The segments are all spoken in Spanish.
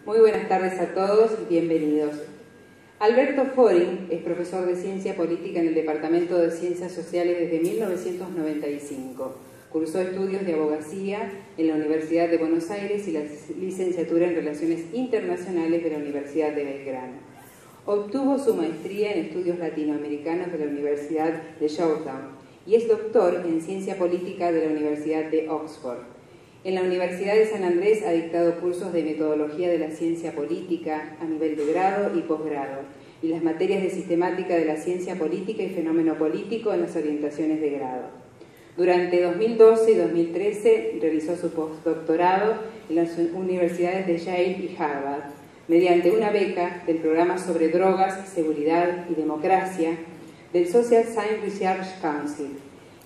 Muy buenas tardes a todos y bienvenidos. Alberto Forin es profesor de Ciencia Política en el Departamento de Ciencias Sociales desde 1995. Cursó estudios de abogacía en la Universidad de Buenos Aires y la licenciatura en Relaciones Internacionales de la Universidad de Belgrano. Obtuvo su maestría en Estudios Latinoamericanos de la Universidad de Georgetown y es doctor en Ciencia Política de la Universidad de Oxford. En la Universidad de San Andrés ha dictado cursos de metodología de la ciencia política a nivel de grado y posgrado y las materias de sistemática de la ciencia política y fenómeno político en las orientaciones de grado. Durante 2012 y 2013 realizó su postdoctorado en las universidades de Yale y Harvard, mediante una beca del programa sobre drogas, seguridad y democracia del Social Science Research Council.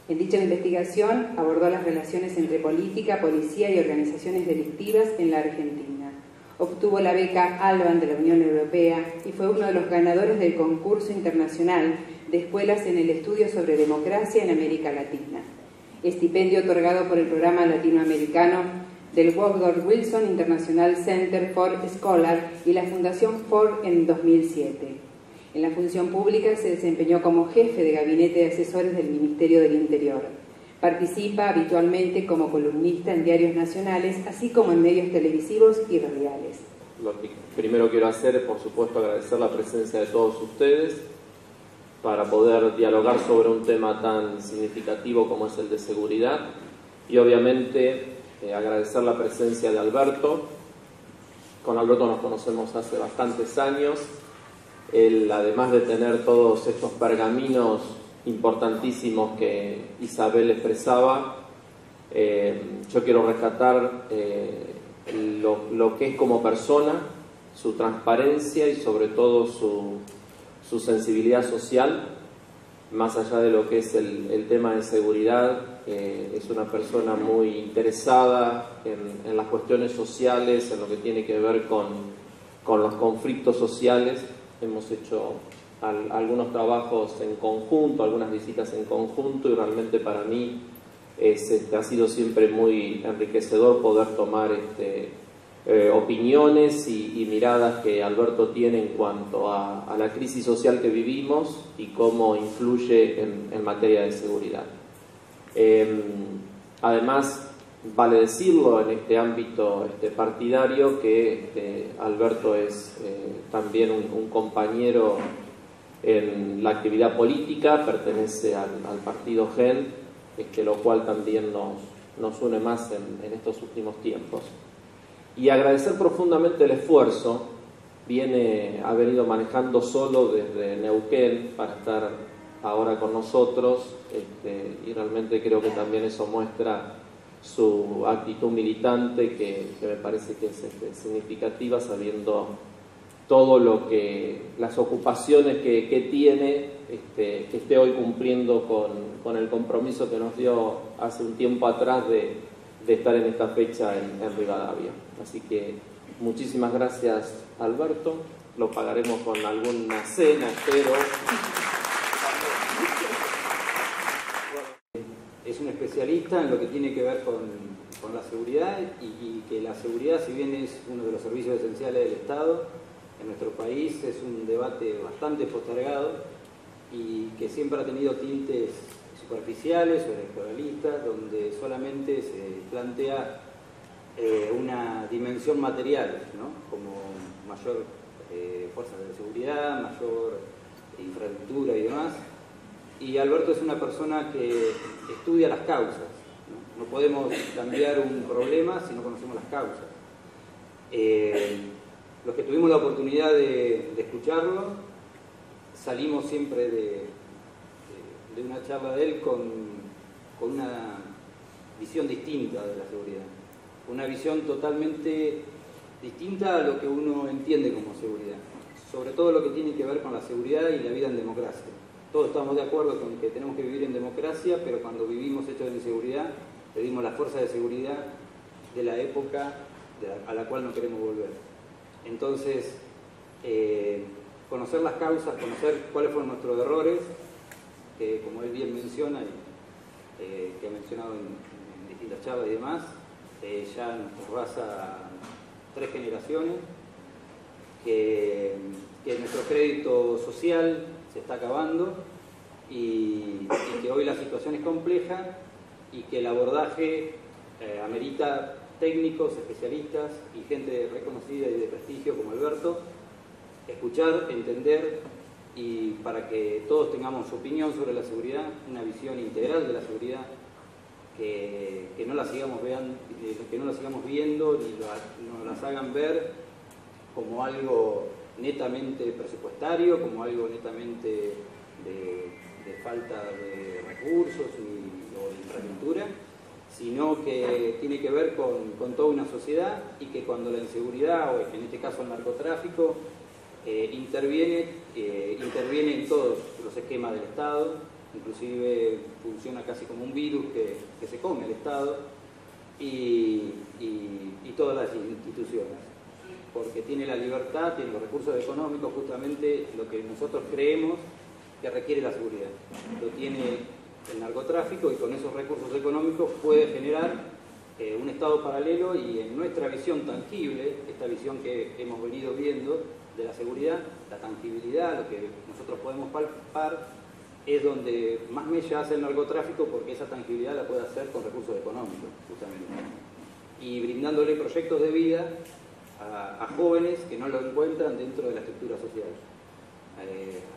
En dicha investigación abordó las relaciones entre política, policía y organizaciones delictivas en la Argentina. Obtuvo la beca Alban de la Unión Europea y fue uno de los ganadores del concurso internacional de escuelas en el estudio sobre democracia en América Latina. Estipendio otorgado por el programa latinoamericano del Woodrow Wilson International Center for Scholars y la Fundación Ford en 2007. En la función pública se desempeñó como jefe de gabinete de asesores del Ministerio del Interior. Participa habitualmente como columnista en diarios nacionales, así como en medios televisivos y radiales. Lo que primero quiero hacer es, por supuesto, agradecer la presencia de todos ustedes para poder dialogar sobre un tema tan significativo como es el de seguridad y obviamente agradecer la presencia de Alberto. Con Alberto nos conocemos hace bastantes años. Él, además de tener todos estos pergaminos importantísimos que Isabel expresaba, yo quiero rescatar lo que es como persona, su transparencia y sobre todo su sensibilidad social, más allá de lo que es el tema de seguridad. Es una persona muy interesada en las cuestiones sociales, en lo que tiene que ver con los conflictos sociales. Hemos hecho algunos trabajos en conjunto, algunas visitas en conjunto y realmente para mí ha sido siempre muy enriquecedor poder tomar opiniones y miradas que Alberto tiene en cuanto a la crisis social que vivimos y cómo influye en materia de seguridad. Además, vale decirlo en este ámbito partidario que Alberto es también un compañero en la actividad política, pertenece al partido GEN, lo cual también nos une más en estos últimos tiempos. Y agradecer profundamente el esfuerzo. Ha venido manejando solo desde Neuquén para estar ahora con nosotros y realmente creo que también eso muestra su actitud militante que me parece que es significativa, sabiendo todo las ocupaciones que tiene, que esté hoy cumpliendo con el compromiso que nos dio hace un tiempo atrás de estar en esta fecha en Rivadavia. Así que muchísimas gracias, Alberto. Lo pagaremos con alguna cena, espero. Es un especialista en lo que tiene que ver con la seguridad y que la seguridad, si bien es uno de los servicios esenciales del Estado, en nuestro país es un debate bastante postergado y que siempre ha tenido tintes superficiales o electoralistas, donde solamente se plantea una dimensión material, ¿no? Como mayor fuerzas de seguridad, mayor infraestructura y demás. Y Alberto es una persona que estudia las causas, ¿no? No podemos cambiar un problema si no conocemos las causas. Los que tuvimos la oportunidad de escucharlo, salimos siempre de una charla de él con una visión distinta de la seguridad. Una visión totalmente distinta a lo que uno entiende como seguridad. Sobre todo lo que tiene que ver con la seguridad y la vida en democracia. Todos estamos de acuerdo con que tenemos que vivir en democracia, pero cuando vivimos hechos de inseguridad, pedimos las fuerzas de seguridad de la época a la cual no queremos volver. Entonces, conocer las causas, conocer cuáles fueron nuestros errores, que como él bien menciona, que ha mencionado en distintas charlas y demás, ya nos rebasa 3 generaciones, que nuestro crédito social se está acabando y que hoy la situación es compleja y que el abordaje amerita técnicos, especialistas y gente reconocida y de prestigio como Alberto, escuchar, entender y para que todos tengamos opinión sobre la seguridad, una visión integral de la seguridad, que no la sigamos viendo ni nos las hagan ver como algo netamente presupuestario, como algo netamente de falta de recursos o de infraestructura, sino que tiene que ver con toda una sociedad y que cuando la inseguridad, o en este caso el narcotráfico, interviene en todos los esquemas del Estado, inclusive funciona casi como un virus que se come el Estado y todas las instituciones, porque tiene la libertad, tiene los recursos económicos, justamente lo que nosotros creemos que requiere la seguridad. Lo tiene el narcotráfico y con esos recursos económicos puede generar un Estado paralelo y en nuestra visión tangible, esta visión que hemos venido viendo de la seguridad, la tangibilidad, lo que nosotros podemos palpar, es donde más mella hace el narcotráfico porque esa tangibilidad la puede hacer con recursos económicos, justamente. Y brindándole proyectos de vida a jóvenes que no lo encuentran dentro de la estructura social.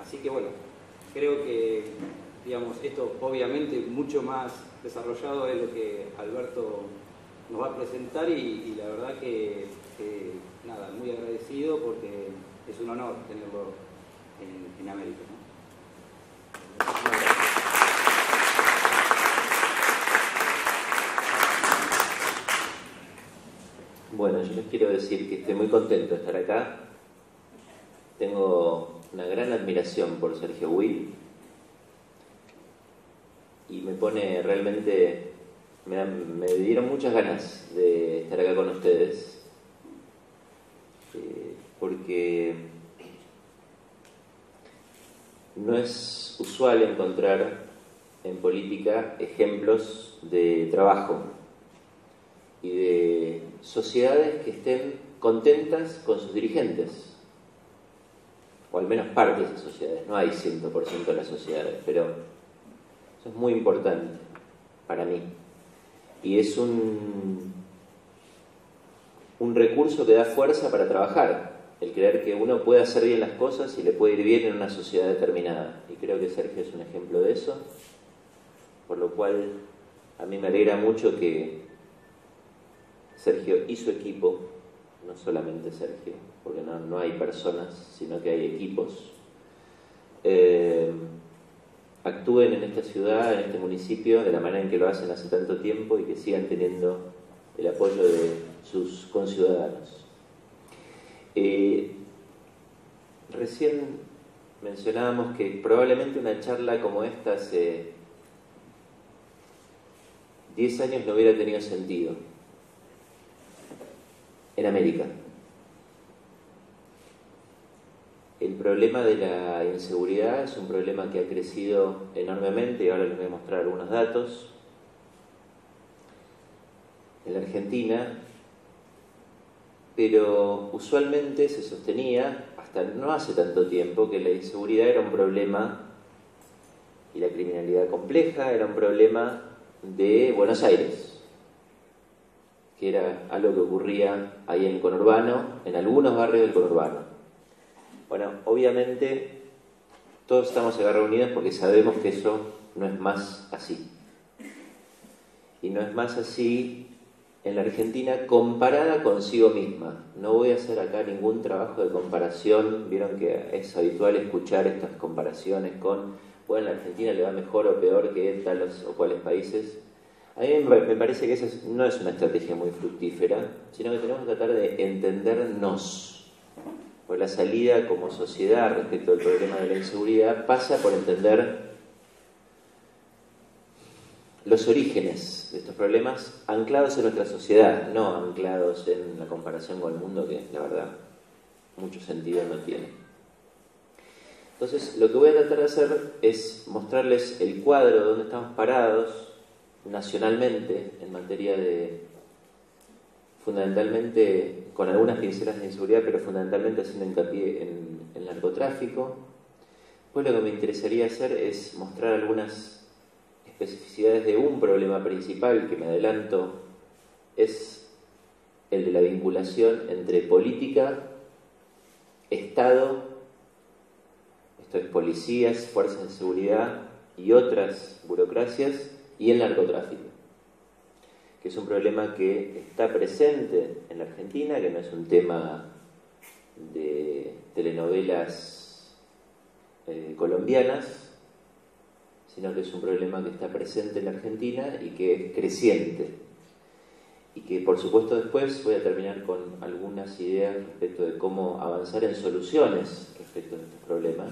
Así que bueno, creo que digamos, esto obviamente mucho más desarrollado es lo que Alberto nos va a presentar y la verdad que nada, muy agradecido porque es un honor tenerlo en América, ¿no? Bueno, yo les quiero decir que estoy muy contento de estar acá. Tengo una gran admiración por Sergio Will y me pone realmente, me dieron muchas ganas de estar acá con ustedes, porque no es usual encontrar en política ejemplos de trabajo y de sociedades que estén contentas con sus dirigentes, o al menos parte de esas sociedades. No hay 100% de las sociedades, pero eso es muy importante para mí. Y es un recurso que da fuerza para trabajar, el creer que uno puede hacer bien las cosas y le puede ir bien en una sociedad determinada. Y creo que Sergio es un ejemplo de eso, por lo cual a mí me alegra mucho que Sergio y su equipo, no solamente Sergio, porque no hay personas, sino que hay equipos, actúen en esta ciudad, en este municipio, de la manera en que lo hacen hace tanto tiempo y que sigan teniendo el apoyo de sus conciudadanos. Recién mencionábamos que probablemente una charla como esta hace 10 años no hubiera tenido sentido en América. El problema de la inseguridad es un problema que ha crecido enormemente y ahora les voy a mostrar algunos datos. En la Argentina, pero usualmente se sostenía, hasta no hace tanto tiempo, que la inseguridad era un problema y la criminalidad compleja era un problema de Buenos Aires, que era algo que ocurría ahí en el conurbano, en algunos barrios del conurbano. Bueno, obviamente todos estamos acá reunidos porque sabemos que eso no es más así. Y no es más así en la Argentina comparada consigo misma. No voy a hacer acá ningún trabajo de comparación. Vieron que es habitual escuchar estas comparaciones con, bueno, la Argentina le va mejor o peor que tales o cuales países. A mí me parece que esa no es una estrategia muy fructífera, sino que tenemos que tratar de entendernos. Pues la salida como sociedad respecto al problema de la inseguridad pasa por entender los orígenes de estos problemas anclados en nuestra sociedad, no anclados en la comparación con el mundo, que la verdad mucho sentido no tiene. Entonces, lo que voy a tratar de hacer es mostrarles el cuadro de dónde estamos parados nacionalmente en materia de fundamentalmente con algunas pinceladas de inseguridad, pero fundamentalmente haciendo hincapié en el narcotráfico. Pues lo que me interesaría hacer es mostrar algunas especificidades de un problema principal que, me adelanto, es el de la vinculación entre política, Estado, esto es policías, fuerzas de seguridad y otras burocracias, y el narcotráfico, que es un problema que está presente en la Argentina, que no es un tema de telenovelas colombianas, sino que es un problema que está presente en la Argentina y que es creciente. Y que, por supuesto, después voy a terminar con algunas ideas respecto de cómo avanzar en soluciones respecto de estos problemas.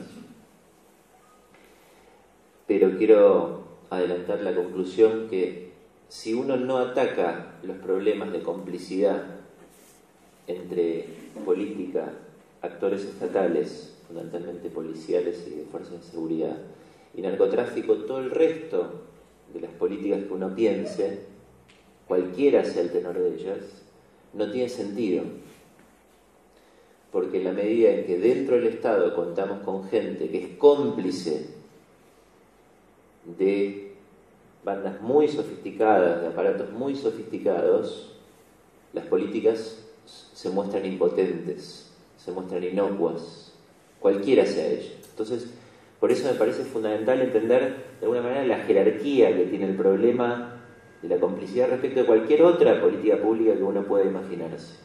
Pero quiero adelantar la conclusión que si uno no ataca los problemas de complicidad entre política, actores estatales, fundamentalmente policiales y de fuerzas de seguridad, y narcotráfico, todo el resto de las políticas que uno piense, cualquiera sea el tenor de ellas, no tiene sentido. Porque en la medida en que dentro del Estado contamos con gente que es cómplice de bandas muy sofisticadas, de aparatos muy sofisticados, las políticas se muestran impotentes, se muestran inocuas, cualquiera sea ella. Entonces, por eso me parece fundamental entender de alguna manera la jerarquía que tiene el problema de la complicidad respecto de cualquier otra política pública que uno pueda imaginarse.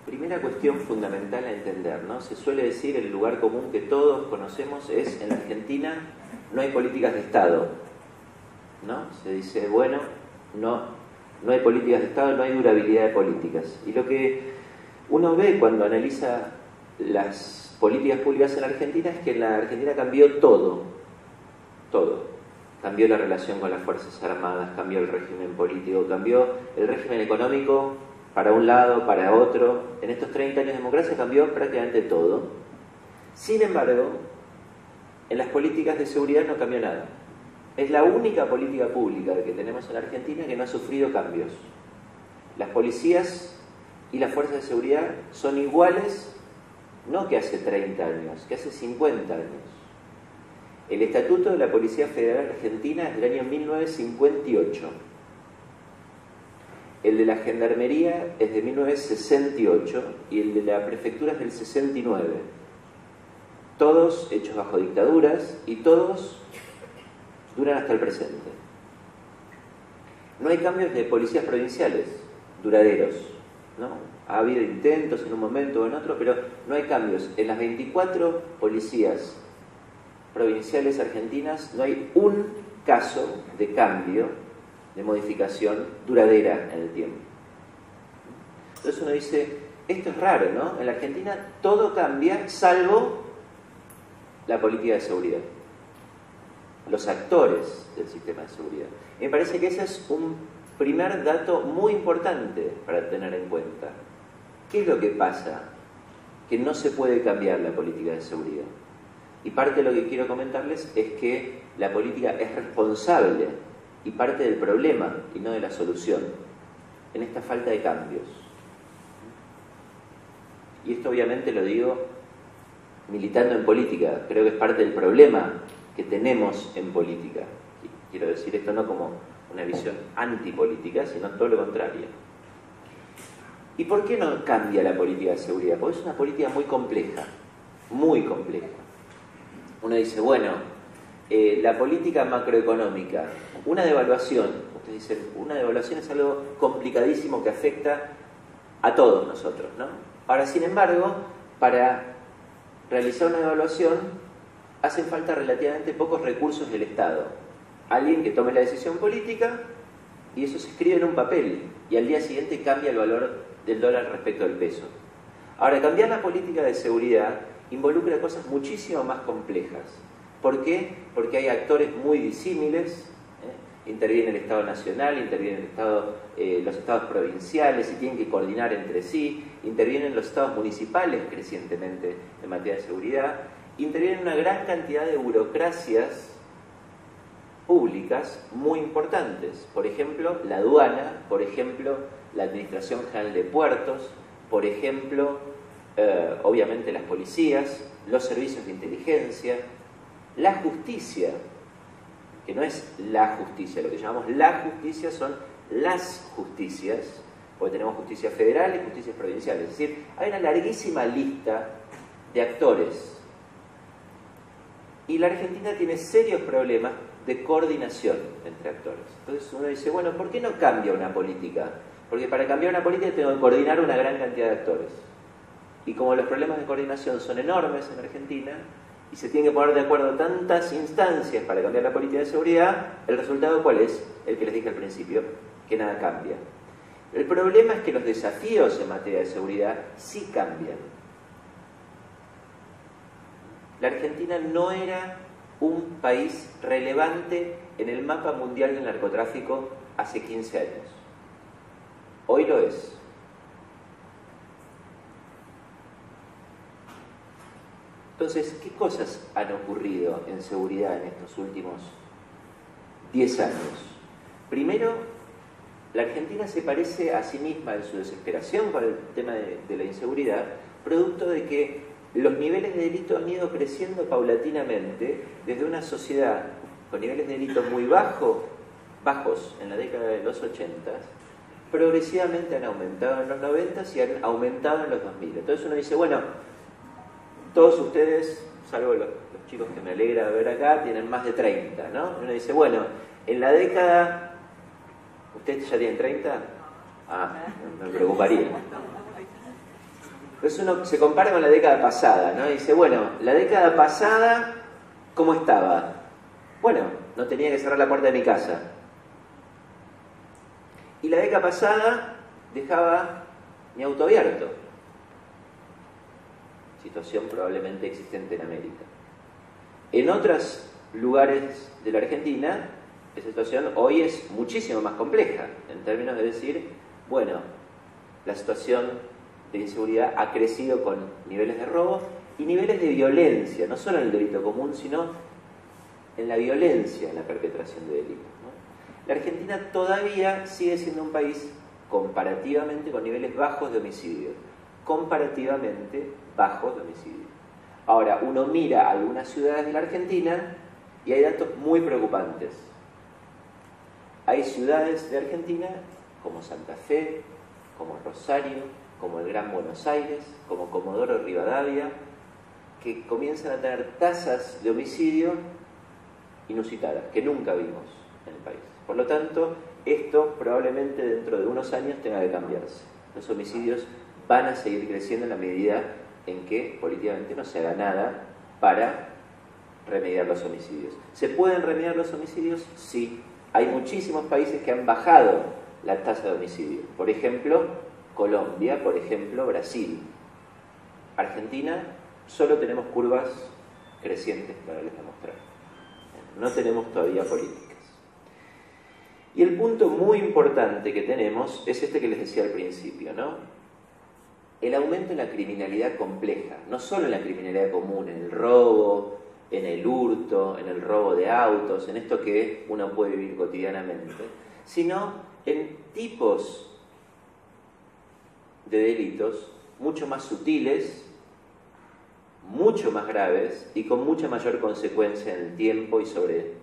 Primera cuestión fundamental a entender, ¿no? Se suele decir, el lugar común que todos conocemos es, en la Argentina no hay políticas de Estado, ¿no? Se dice, bueno, no hay políticas de Estado, no hay durabilidad de políticas. Y lo que uno ve cuando analiza las políticas públicas en la Argentina es que en la Argentina cambió todo. Cambió la relación con las Fuerzas Armadas, cambió el régimen político, cambió el régimen económico para un lado, para otro. En estos 30 años de democracia cambió prácticamente todo. Sin embargo, en las políticas de seguridad no cambió nada. Es la única política pública que tenemos en la Argentina que no ha sufrido cambios. Las policías y las fuerzas de seguridad son iguales, no que hace 30 años, que hace 50 años. El Estatuto de la Policía Federal Argentina es del año 1958. El de la Gendarmería es de 1968 y el de la Prefectura es del 69. Todos hechos bajo dictaduras y todos duran hasta el presente. No hay cambios de policías provinciales duraderos, ¿no? Ha habido intentos en un momento o en otro, pero no hay cambios. En las 24 policías provinciales argentinas no hay un caso de cambio, de modificación duradera en el tiempo. Entonces uno dice, esto es raro, ¿no? En la Argentina todo cambia salvo la política de seguridad, los actores del sistema de seguridad. Y me parece que ese es un primer dato muy importante para tener en cuenta. ¿Qué es lo que pasa? Que no se puede cambiar la política de seguridad. Y parte de lo que quiero comentarles es que la política es responsable y parte del problema y no de la solución en esta falta de cambios. Y esto obviamente lo digo militando en política, creo que es parte del problema que tenemos en política. Quiero decir esto no como una visión antipolítica, sino todo lo contrario. ¿Y por qué no cambia la política de seguridad? Porque es una política muy compleja, muy compleja. Uno dice, bueno, la política macroeconómica, una devaluación, ustedes dicen, una devaluación es algo complicadísimo que afecta a todos nosotros, ¿no? Ahora, sin embargo, para realizar una devaluación hacen falta relativamente pocos recursos del Estado. Alguien que tome la decisión política y eso se escribe en un papel y al día siguiente cambia el valor del dólar respecto al peso. Ahora, cambiar la política de seguridad involucra cosas muchísimo más complejas. ¿Por qué? Porque hay actores muy disímiles, interviene el Estado Nacional, interviene los estados provinciales y tienen que coordinar entre sí, intervienen los estados municipales crecientemente en materia de seguridad, intervienen una gran cantidad de burocracias públicas muy importantes. Por ejemplo, la aduana, por ejemplo, la Administración General de Puertos, por ejemplo, obviamente las policías, los servicios de inteligencia, la justicia, que no es la justicia, lo que llamamos la justicia son las justicias, porque tenemos justicia federal y justicias provinciales. Es decir, hay una larguísima lista de actores. Y la Argentina tiene serios problemas de coordinación entre actores. Entonces uno dice, bueno, ¿por qué no cambia una política? Porque para cambiar una política tengo que coordinar una gran cantidad de actores. Y como los problemas de coordinación son enormes en Argentina, y se tienen que poner de acuerdo tantas instancias para cambiar la política de seguridad, ¿el resultado cuál es? El que les dije al principio, que nada cambia. El problema es que los desafíos en materia de seguridad sí cambian. La Argentina no era un país relevante en el mapa mundial del narcotráfico hace 15 años. Hoy lo es. Entonces, ¿qué cosas han ocurrido en seguridad en estos últimos 10 años? Primero, la Argentina se parece a sí misma en su desesperación por el tema de la inseguridad, producto de que los niveles de delito han ido creciendo paulatinamente desde una sociedad con niveles de delito muy bajos en la década de los 80, progresivamente han aumentado en los 90 y han aumentado en los 2000. Entonces uno dice, bueno, todos ustedes, salvo los chicos que me alegra ver acá, tienen más de 30, ¿no? Y uno dice, bueno, en la década... ¿Ustedes ya tienen 30? Ah, me preocuparía. Entonces uno se compara con la década pasada, ¿no? Y dice, bueno, la década pasada, ¿cómo estaba? Bueno, no tenía que cerrar la puerta de mi casa. Y la década pasada dejaba mi auto abierto. Situación probablemente existente en América. En otros lugares de la Argentina, esa situación hoy es muchísimo más compleja, en términos de decir, bueno, la situación de inseguridad ha crecido con niveles de robo y niveles de violencia, no solo en el delito común, sino en la violencia en la perpetración de delitos, ¿no? La Argentina todavía sigue siendo un país comparativamente con niveles bajos de homicidio, comparativamente bajos de homicidio. Ahora, uno mira algunas ciudades de la Argentina y hay datos muy preocupantes. Hay ciudades de Argentina como Santa Fe, como Rosario, como el Gran Buenos Aires, como Comodoro Rivadavia, que comienzan a tener tasas de homicidio inusitadas, que nunca vimos en el país. Por lo tanto, esto probablemente dentro de unos años tenga que cambiarse. Los homicidios van a seguir creciendo en la medida en que políticamente no se haga nada para remediar los homicidios. ¿Se pueden remediar los homicidios? Sí. Hay muchísimos países que han bajado la tasa de homicidio. Por ejemplo, Colombia, por ejemplo, Brasil. Argentina, solo tenemos curvas crecientes para les demostrar. No tenemos todavía políticas. Y el punto muy importante que tenemos es este que les decía al principio, ¿no? El aumento en la criminalidad compleja, no solo en la criminalidad común, en el robo, en el hurto, en el robo de autos, en esto que uno puede vivir cotidianamente, sino en tipos de delitos mucho más sutiles, mucho más graves y con mucha mayor consecuencia en el tiempo y sobre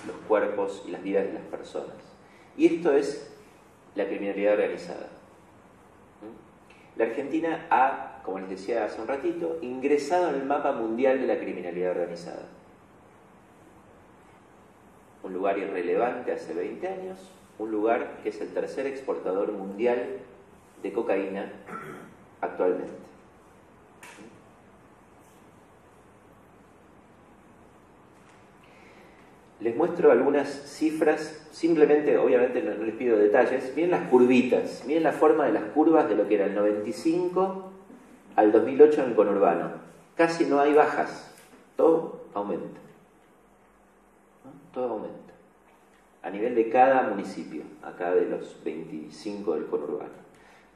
los cuerpos y las vidas de las personas. Y esto es la criminalidad organizada. La Argentina ha, como les decía hace un ratito, ingresado en el mapa mundial de la criminalidad organizada. Un lugar irrelevante hace 20 años, un lugar que es el tercer exportador mundial de cocaína actualmente. Les muestro algunas cifras, simplemente, obviamente no les pido detalles. Miren las curvitas, miren la forma de las curvas de lo que era el 95 al 2008 en el conurbano. Casi no hay bajas, todo aumenta. ¿No? Todo aumenta. A nivel de cada municipio, acá de los 25 del conurbano.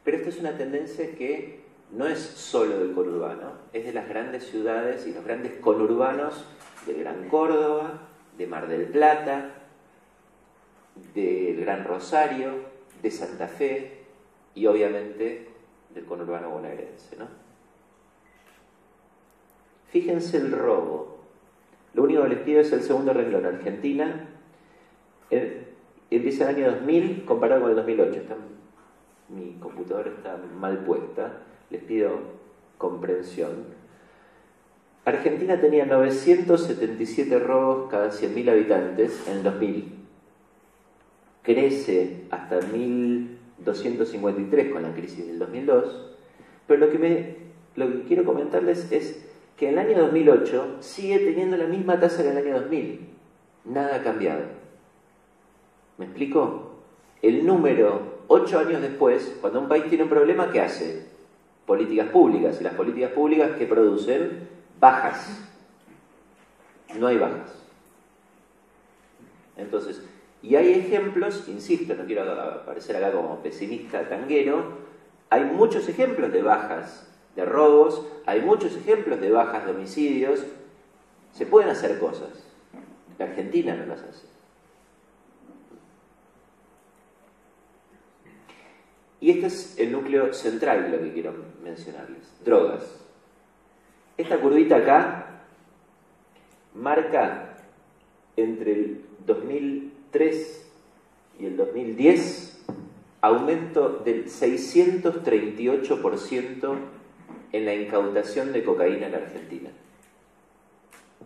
Pero esta es una tendencia que no es solo del conurbano, es de las grandes ciudades y los grandes conurbanos del Gran Córdoba, de Mar del Plata, del Gran Rosario, de Santa Fe y obviamente del conurbano bonaerense, ¿no? Fíjense el robo. Lo único que les pido es el segundo renglón. Argentina empieza el año 2000 comparado con el 2008. Mi computadora está mal puesta. Les pido comprensión. Argentina tenía 977 robos cada 100.000 habitantes en el 2000. Crece hasta 1.253 con la crisis del 2002. Pero lo que quiero comentarles es que en el año 2008 sigue teniendo la misma tasa que en el año 2000. Nada ha cambiado. ¿Me explico? El número, 8 años después, cuando un país tiene un problema, ¿qué hace? Políticas públicas. Y las políticas públicas, ¿qué producen? Bajas. No hay bajas. Entonces, y hay ejemplos, insisto, no quiero aparecer acá como pesimista tanguero, hay muchos ejemplos de bajas de robos, hay muchos ejemplos de bajas de homicidios. Se pueden hacer cosas. La Argentina no las hace. Y este es el núcleo central de lo que quiero mencionarles. Drogas. Esta curvita acá marca entre el 2003 y el 2010 aumento del 638% en la incautación de cocaína en la Argentina.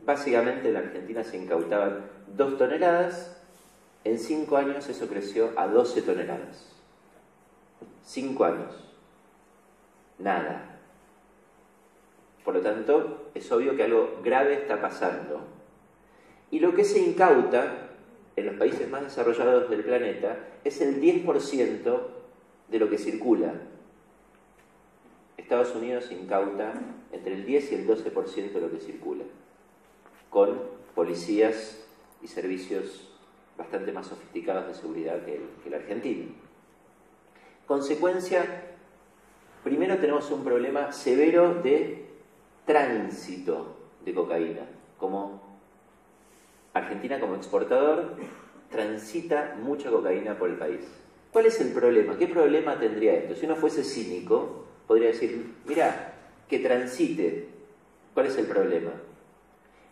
Básicamente en la Argentina se incautaban 2 toneladas, en 5 años eso creció a 12 toneladas. 5 años. Nada. Por lo tanto, es obvio que algo grave está pasando. Y lo que se incauta en los países más desarrollados del planeta es el 10% de lo que circula. Estados Unidos incauta entre el 10 y el 12% de lo que circula, con policías y servicios bastante más sofisticados de seguridad que la Argentina. Consecuencia, primero tenemos un problema severo de tránsito de cocaína. Como Argentina, como exportador, transita mucha cocaína por el país. ¿Cuál es el problema? ¿Qué problema tendría esto? Si uno fuese cínico, podría decir, mirá, que transite. ¿Cuál es el problema?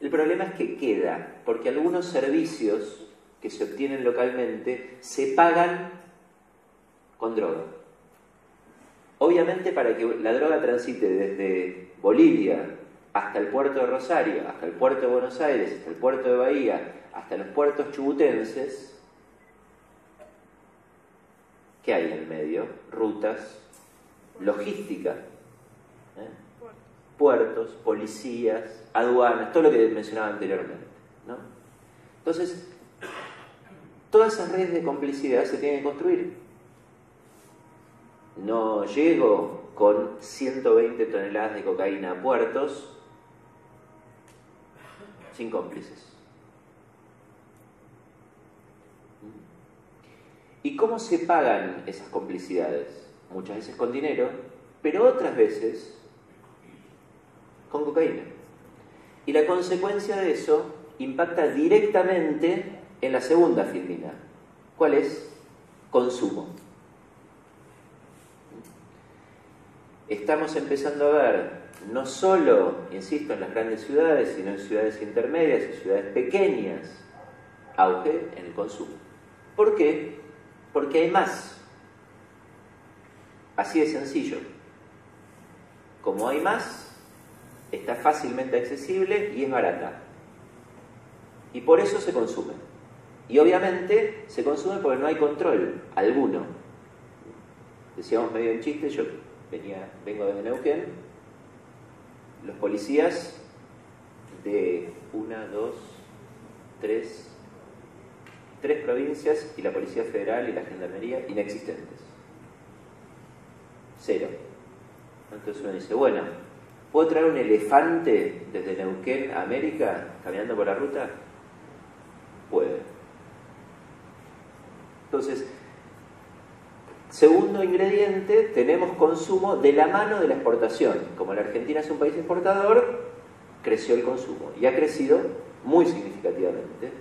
El problema es que queda, porque algunos servicios que se obtienen localmente se pagan con droga. Obviamente, para que la droga transite desde Bolivia hasta el puerto de Rosario, hasta el puerto de Buenos Aires, hasta el puerto de Bahía, hasta los puertos chubutenses, ¿qué hay en el medio? Rutas, logística, puertos, policías, aduanas, todo lo que mencionaba anteriormente, ¿no? Entonces, todas esas redes de complicidad se tienen que construir. No llego con 120 toneladas de cocaína a puertos sin cómplices. ¿Y cómo se pagan esas complicidades? Muchas veces con dinero, pero otras veces con cocaína. Y la consecuencia de eso impacta directamente en la segunda filmina. ¿Cuál es? Consumo. Estamos empezando a ver, no solo, insisto, en las grandes ciudades, sino en ciudades intermedias y ciudades pequeñas, auge en el consumo. ¿Por qué? Porque hay más. Así de sencillo. Como hay más, está fácilmente accesible y es barata. Y por eso se consume. Y obviamente se consume porque no hay control alguno. Decíamos medio en chiste, yo vengo desde Neuquén, los policías de 1, 2, 3 provincias y la Policía Federal y la Gendarmería inexistentes. 0. Entonces uno dice, bueno, ¿puedo traer un elefante desde Neuquén a América caminando por la ruta? Puede. Entonces, segundo ingrediente, tenemos consumo de la mano de la exportación. Como la Argentina es un país exportador, creció el consumo y ha crecido muy significativamente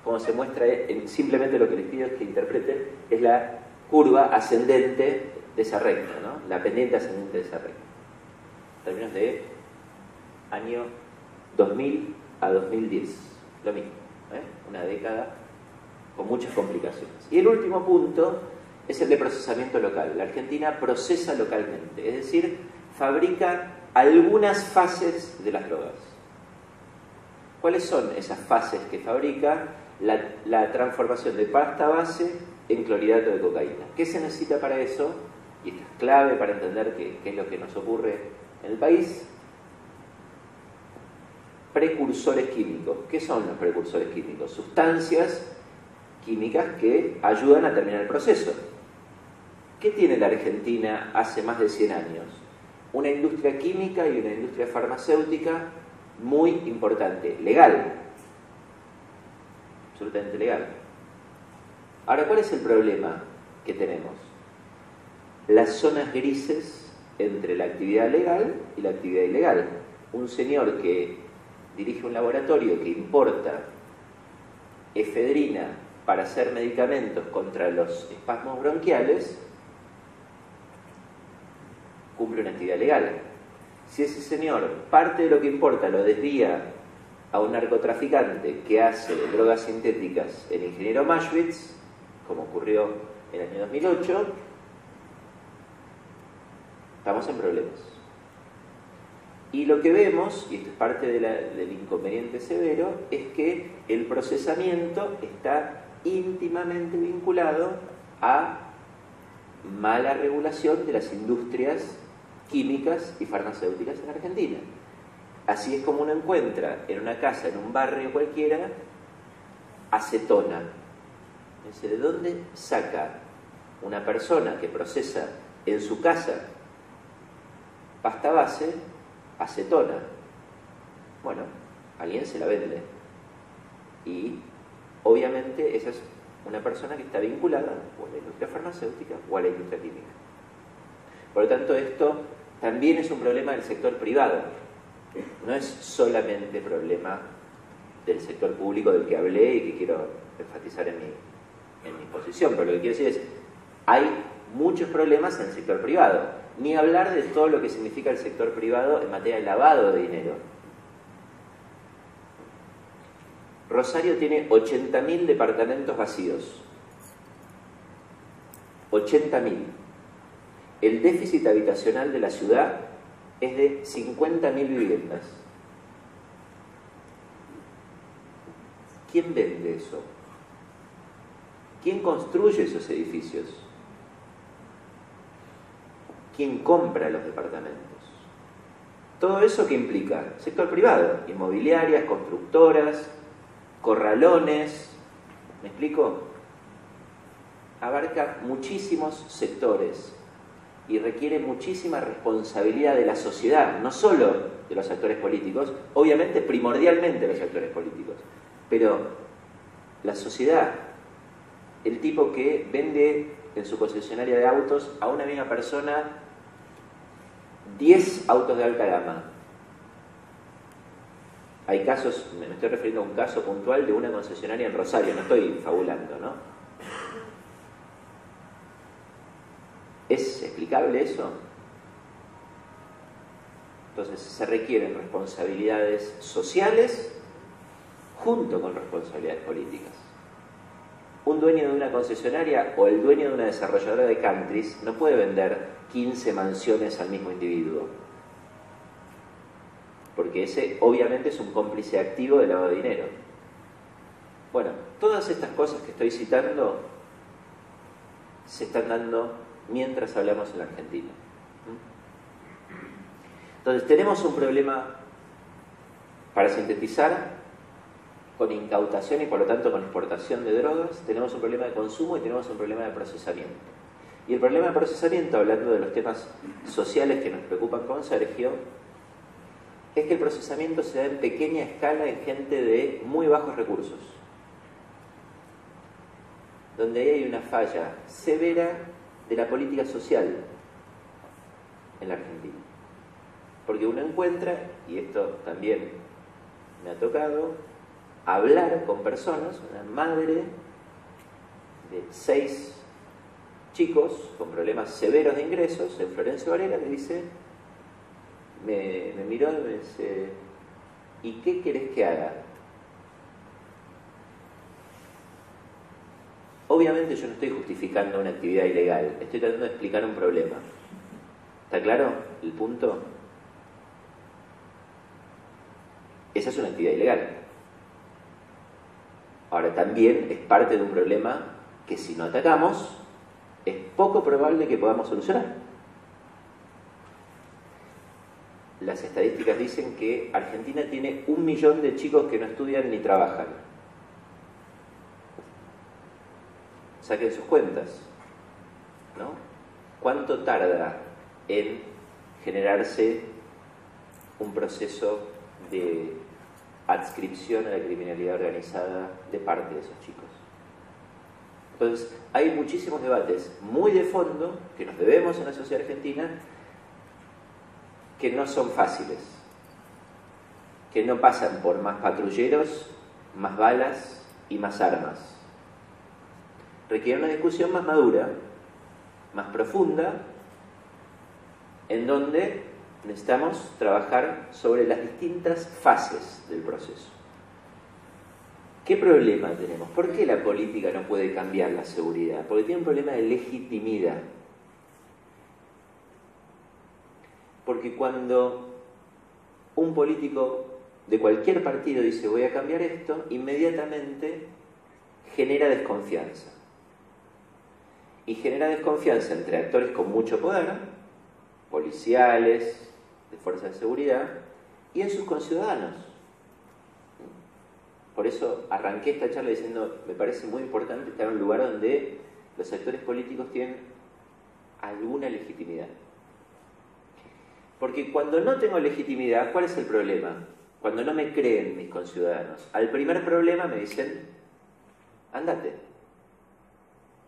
como se muestra simplemente lo que les pido es que interpreten, es la curva ascendente de esa recta, ¿no? La pendiente ascendente de esa recta. En términos de año 2000 a 2010, lo mismo, una década con muchas complicaciones. Y el último punto es el de procesamiento local. La Argentina procesa localmente, es decir, fabrica algunas fases de las drogas. ¿Cuáles son esas fases que fabrica? La transformación de pasta base en clorhidrato de cocaína. ¿Qué se necesita para eso? Y esto es clave para entender qué es lo que nos ocurre en el país. Precursores químicos. ¿Qué son los precursores químicos? Sustancias químicas que ayudan a terminar el proceso. ¿Qué tiene la Argentina hace más de 100 años? Una industria química y una industria farmacéutica muy importante, legal, absolutamente legal. Ahora, ¿cuál es el problema que tenemos? Las zonas grises entre la actividad legal y la actividad ilegal. Un señor que dirige un laboratorio que importa efedrina para hacer medicamentos contra los espasmos bronquiales cumple una actividad legal. Si ese señor parte de lo que importa lo desvía a un narcotraficante que hace drogas sintéticas en Ingeniero Maschwitz, como ocurrió en el año 2008, estamos en problemas. Y lo que vemos, y esto es parte del inconveniente severo, es que el procesamiento está íntimamente vinculado a mala regulación de las industrias químicas y farmacéuticas en Argentina. Así es como uno encuentra en una casa, en un barrio cualquiera, acetona. ¿De dónde saca una persona que procesa en su casa pasta base acetona? Bueno, alguien se la vende. Y obviamente esa es una persona que está vinculada o a la industria farmacéutica o a la industria química. Por lo tanto, esto también es un problema del sector privado. No es solamente problema del sector público del que hablé y que quiero enfatizar en mi posición, pero lo que quiero decir es, hay muchos problemas en el sector privado. Ni hablar de todo lo que significa el sector privado en materia de lavado de dinero. Rosario tiene 80.000 departamentos vacíos. 80.000. El déficit habitacional de la ciudad es de 50.000 viviendas. ¿Quién vende eso? ¿Quién construye esos edificios? ¿Quién compra los departamentos? Todo eso que implica sector privado, inmobiliarias, constructoras, corralones, ¿me explico? Abarca muchísimos sectores y requiere muchísima responsabilidad de la sociedad, no solo de los actores políticos, obviamente primordialmente de los actores políticos, pero la sociedad, el tipo que vende en su concesionaria de autos a una misma persona 10 autos de alta gama. Hay casos, me estoy refiriendo a un caso puntual de una concesionaria en Rosario, no estoy fabulando, ¿no? ¿Es explicable eso? Entonces se requieren responsabilidades sociales junto con responsabilidades políticas. Un dueño de una concesionaria o el dueño de una desarrolladora de countries no puede vender 15 mansiones al mismo individuo, porque ese obviamente es un cómplice activo del lavado de dinero. Bueno, todas estas cosas que estoy citando se están dando mientras hablamos en la Argentina. Entonces tenemos un problema, para sintetizar, con incautación y por lo tanto con exportación de drogas, tenemos un problema de consumo y tenemos un problema de procesamiento. Y el problema de procesamiento, hablando de los temas sociales que nos preocupan con Sergio, es que el procesamiento se da en pequeña escala en gente de muy bajos recursos, donde ahí hay una falla severa de la política social en la Argentina. Porque uno encuentra, y esto también me ha tocado, hablar con personas, una madre de 6 chicos con problemas severos de ingresos en Florencio Varela, que dice, me miró y me dice, ¿y qué querés que haga? Obviamente yo no estoy justificando una actividad ilegal, estoy tratando de explicar un problema. ¿Está claro el punto? Esa es una actividad ilegal. Ahora, también es parte de un problema que si no atacamos, es poco probable que podamos solucionar. Las estadísticas dicen que Argentina tiene 1 millón de chicos que no estudian ni trabajan. Saquen sus cuentas, ¿no? ¿Cuánto tarda en generarse un proceso de adscripción a la criminalidad organizada de parte de esos chicos? Entonces, hay muchísimos debates muy de fondo que nos debemos en la sociedad argentina que no son fáciles, que no pasan por más patrulleros, más balas y más armas. Requiere una discusión más madura, más profunda, en donde necesitamos trabajar sobre las distintas fases del proceso. ¿Qué problema tenemos? ¿Por qué la política no puede cambiar la seguridad? Porque tiene un problema de legitimidad. Porque cuando un político de cualquier partido dice voy a cambiar esto, inmediatamente genera desconfianza. Y genera desconfianza entre actores con mucho poder, policiales, de fuerzas de seguridad, y en sus conciudadanos. Por eso arranqué esta charla diciendo, me parece muy importante estar en un lugar donde los actores políticos tienen alguna legitimidad. Porque cuando no tengo legitimidad, ¿cuál es el problema? Cuando no me creen mis conciudadanos. Al primer problema me dicen, ándate.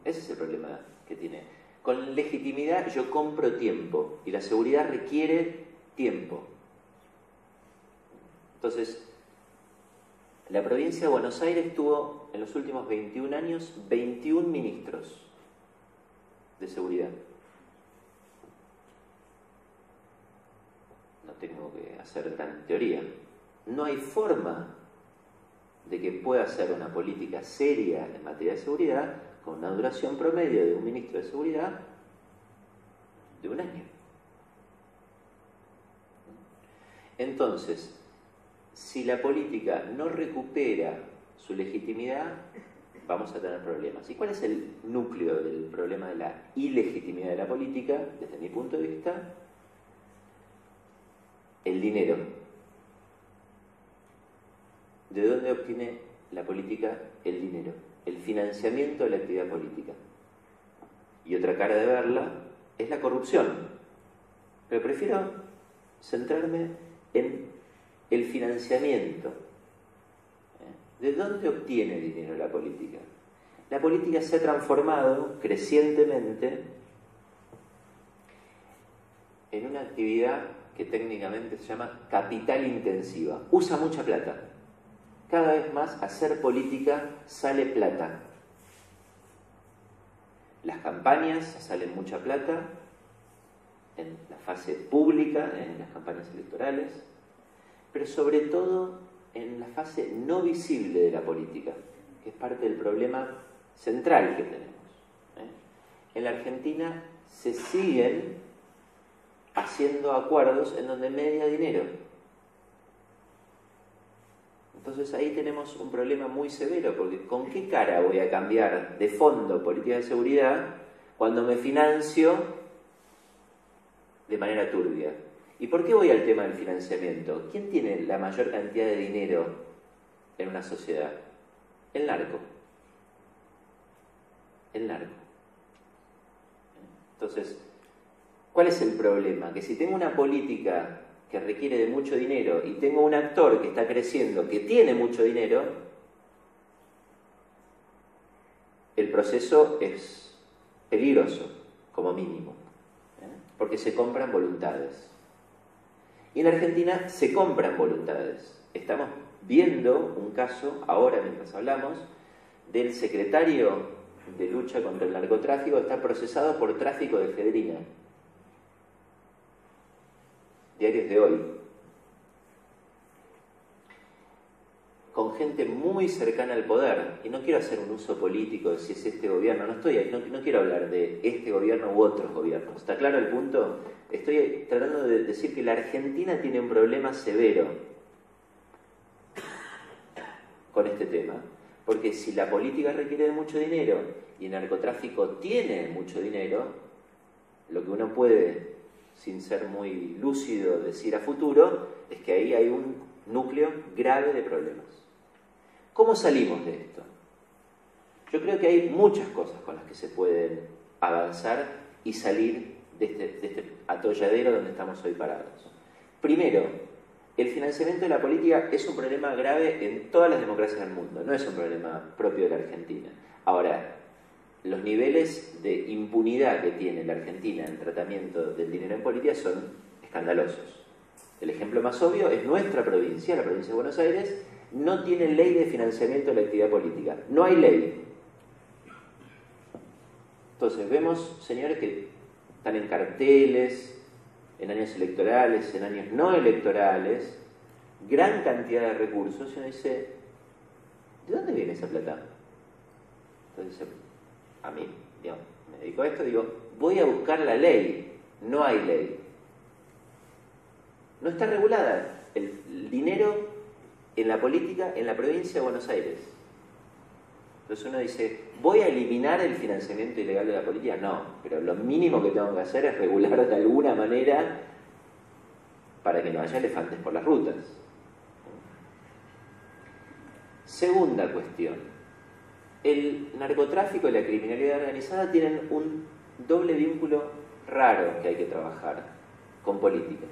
Ese es el problema que tiene. Con legitimidad yo compro tiempo y la seguridad requiere tiempo. Entonces, la provincia de Buenos Aires tuvo en los últimos 21 años 21 ministros de seguridad. No tengo que hacer gran teoría. No hay forma de que pueda hacer una política seria en materia de seguridad con una duración promedio de un ministro de seguridad de 1 año. Entonces, si la política no recupera su legitimidad, vamos a tener problemas. ¿Y cuál es el núcleo del problema de la ilegitimidad de la política? Desde mi punto de vista, el dinero. ¿De dónde obtiene la política el dinero? El financiamiento de la actividad política. Y otra cara de verla es la corrupción. Pero prefiero centrarme en el financiamiento. ¿De dónde obtiene dinero la política? La política se ha transformado crecientemente en una actividad que técnicamente se llama capital intensiva. Usa mucha plata. Cada vez más hacer política sale plata. Las campañas salen mucha plata en la fase pública, en las campañas electorales, pero sobre todo en la fase no visible de la política, que es parte del problema central que tenemos. En la Argentina se siguen haciendo acuerdos en donde media dinero. Entonces ahí tenemos un problema muy severo, porque ¿con qué cara voy a cambiar de fondo política de seguridad cuando me financio de manera turbia? ¿Y por qué voy al tema del financiamiento? ¿Quién tiene la mayor cantidad de dinero en una sociedad? El narco. El narco. Entonces, ¿cuál es el problema? Que si tengo una política que requiere de mucho dinero y tengo un actor que está creciendo, que tiene mucho dinero, el proceso es peligroso, como mínimo, porque se compran voluntades. Y en Argentina se compran voluntades. Estamos viendo un caso, ahora mientras hablamos, del secretario de lucha contra el narcotráfico que está procesado por tráfico de efedrina. Diarios de hoy. Con gente muy cercana al poder, y no quiero hacer un uso político de si es este gobierno, no quiero hablar de este gobierno u otros gobiernos. ¿Está claro el punto? Estoy tratando de decir que la Argentina tiene un problema severo con este tema, porque si la política requiere de mucho dinero y el narcotráfico tiene mucho dinero, lo que uno puede, sin ser muy lúcido, decir a futuro, es que ahí hay un núcleo grave de problemas. ¿Cómo salimos de esto? Yo creo que hay muchas cosas con las que se pueden avanzar y salir de este atolladero donde estamos hoy parados. Primero, el financiamiento de la política es un problema grave en todas las democracias del mundo, no es un problema propio de la Argentina. Ahora, los niveles de impunidad que tiene la Argentina en el tratamiento del dinero en política son escandalosos. El ejemplo más obvio es nuestra provincia, la provincia de Buenos Aires, no tiene ley de financiamiento de la actividad política. No hay ley. Entonces vemos señores que están en carteles, en años electorales, en años no electorales, gran cantidad de recursos, y uno dice, ¿de dónde viene esa plata? Entonces, a mí, digamos, me dedico a esto, digo, voy a buscar la ley. No hay ley. No está regulada el dinero en la política en la provincia de Buenos Aires. Entonces uno dice, ¿voy a eliminar el financiamiento ilegal de la política? No, pero lo mínimo que tengo que hacer es regular de alguna manera para que no haya elefantes por las rutas. Segunda cuestión. El narcotráfico y la criminalidad organizada tienen un doble vínculo raro que hay que trabajar con políticas.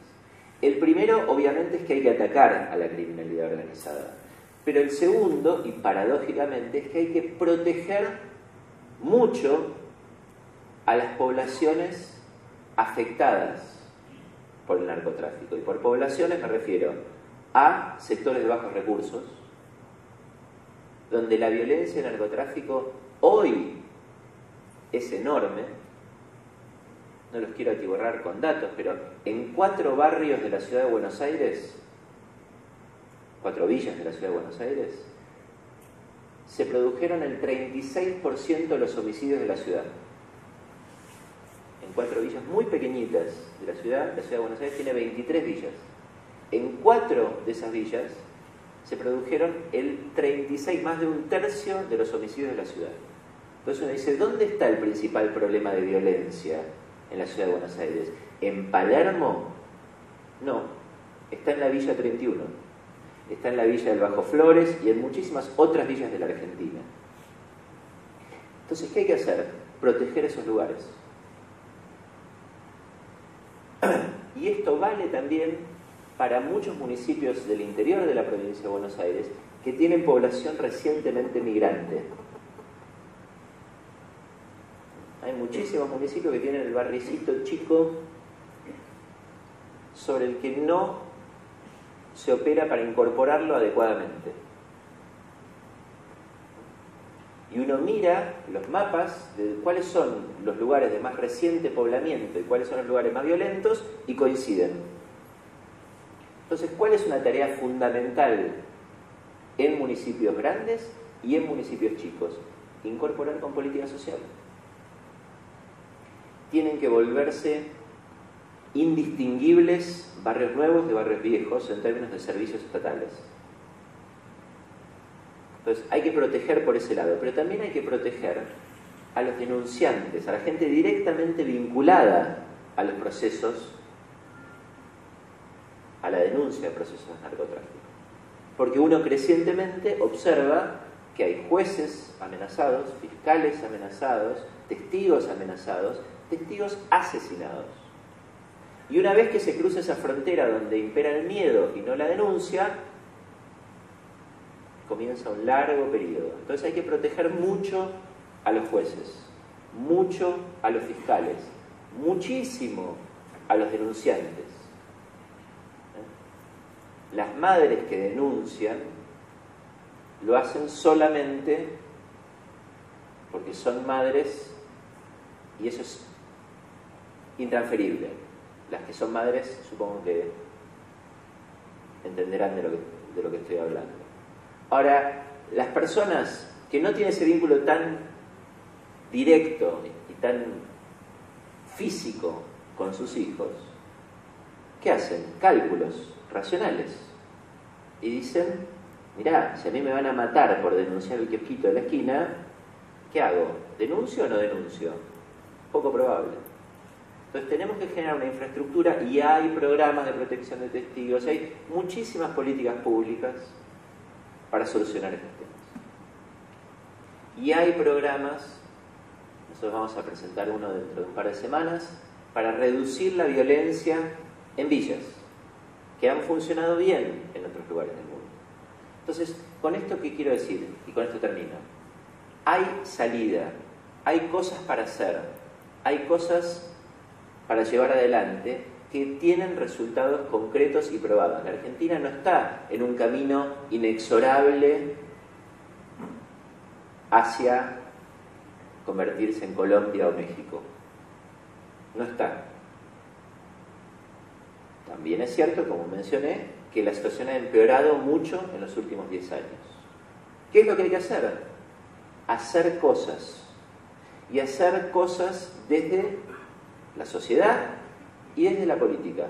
El primero, obviamente, es que hay que atacar a la criminalidad organizada. Pero el segundo, y paradójicamente, es que hay que proteger mucho a las poblaciones afectadas por el narcotráfico. Y por poblaciones me refiero a sectores de bajos recursos, donde la violencia del narcotráfico hoy es enorme. No los quiero atiborrar con datos, pero en 4 barrios de la ciudad de Buenos Aires, 4 villas de la ciudad de Buenos Aires, se produjeron el 36% de los homicidios de la ciudad. En 4 villas muy pequeñitas de la ciudad de Buenos Aires tiene 23 villas. En 4 de esas villas se produjeron el 36, más de un tercio de los homicidios de la ciudad. Entonces uno dice, ¿dónde está el principal problema de violencia en la ciudad de Buenos Aires? ¿En Palermo? No, está en la Villa 31, está en la Villa del Bajo Flores y en muchísimas otras villas de la Argentina. Entonces, ¿qué hay que hacer? Proteger esos lugares. Y esto vale también para muchos municipios del interior de la provincia de Buenos Aires que tienen población recientemente migrante. Hay muchísimos municipios que tienen el barricito chico sobre el que no se opera para incorporarlo adecuadamente. Y uno mira los mapas de cuáles son los lugares de más reciente poblamiento y cuáles son los lugares más violentos y coinciden. Entonces, ¿cuál es una tarea fundamental en municipios grandes y en municipios chicos? Incorporar con política social. Tienen que volverse indistinguibles barrios nuevos de barrios viejos en términos de servicios estatales. Entonces hay que proteger por ese lado, pero también hay que proteger a los denunciantes, a la gente directamente vinculada a los procesos, a la denuncia de procesos de narcotráfico. Porque uno crecientemente observa que hay jueces amenazados, fiscales amenazados, testigos amenazados, testigos asesinados. Y una vez que se cruza esa frontera donde impera el miedo y no la denuncia, comienza un largo periodo. Entonces hay que proteger mucho a los jueces, mucho a los fiscales, muchísimo a los denunciantes. Las madres que denuncian lo hacen solamente porque son madres, y eso es intransferible. Las que son madres supongo que entenderán de lo que estoy hablando. Ahora, las personas que no tienen ese vínculo tan directo y tan físico con sus hijos, ¿qué hacen? Cálculos racionales. Y dicen, mirá, si a mí me van a matar por denunciar el kiosquito de la esquina, ¿qué hago? ¿Denuncio o no denuncio? Poco probable. Entonces tenemos que generar una infraestructura, y hay programas de protección de testigos, hay muchísimas políticas públicas para solucionar estos temas. Y hay programas, nosotros vamos a presentar uno dentro de un par de semanas, para reducir la violencia en villas, que han funcionado bien en otros lugares del mundo. Entonces, ¿con esto qué quiero decir? Y con esto termino. Hay salida, hay cosas para hacer, hay cosas para llevar adelante que tienen resultados concretos y probados. La Argentina no está en un camino inexorable hacia convertirse en Colombia o México. No está. También es cierto, como mencioné, que la situación ha empeorado mucho en los últimos 10 años. ¿Qué es lo que hay que hacer? Hacer cosas. Y hacer cosas desde la sociedad y desde la política.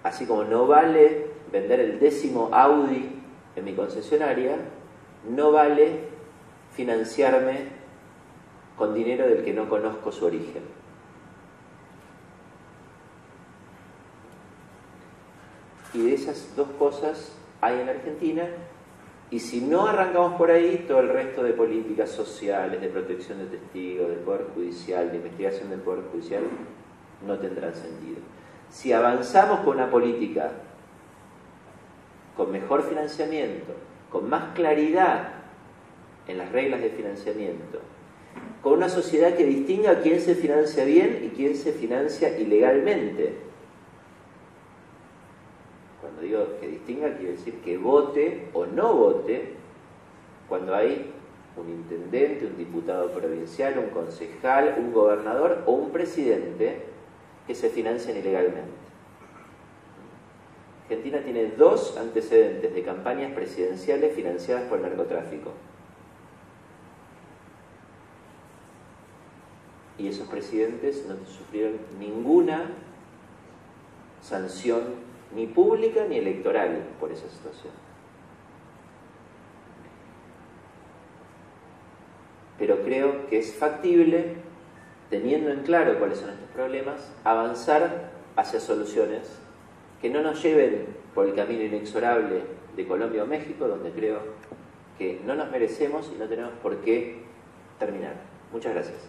Así como no vale vender el 10º Audi en mi concesionaria, no vale financiarme con dinero del que no conozco su origen. Y de esas dos cosas hay en la Argentina, y si no arrancamos por ahí, todo el resto de políticas sociales, de protección de testigos, del Poder Judicial, de investigación del Poder Judicial, no tendrán sentido. Si avanzamos con una política con mejor financiamiento, con más claridad en las reglas de financiamiento, con una sociedad que distinga quién se financia bien y quién se financia ilegalmente. Cuando digo que distinga, quiero decir que vote o no vote cuando hay un intendente, un diputado provincial, un concejal, un gobernador o un presidente que se financian ilegalmente. Argentina tiene 2 antecedentes de campañas presidenciales financiadas por el narcotráfico. Y esos presidentes no sufrieron ninguna sanción, ni pública ni electoral, por esa situación. Pero creo que es factible, teniendo en claro cuáles son estos problemas, avanzar hacia soluciones que no nos lleven por el camino inexorable de Colombia o México, donde creo que no nos merecemos y no tenemos por qué terminar. Muchas gracias.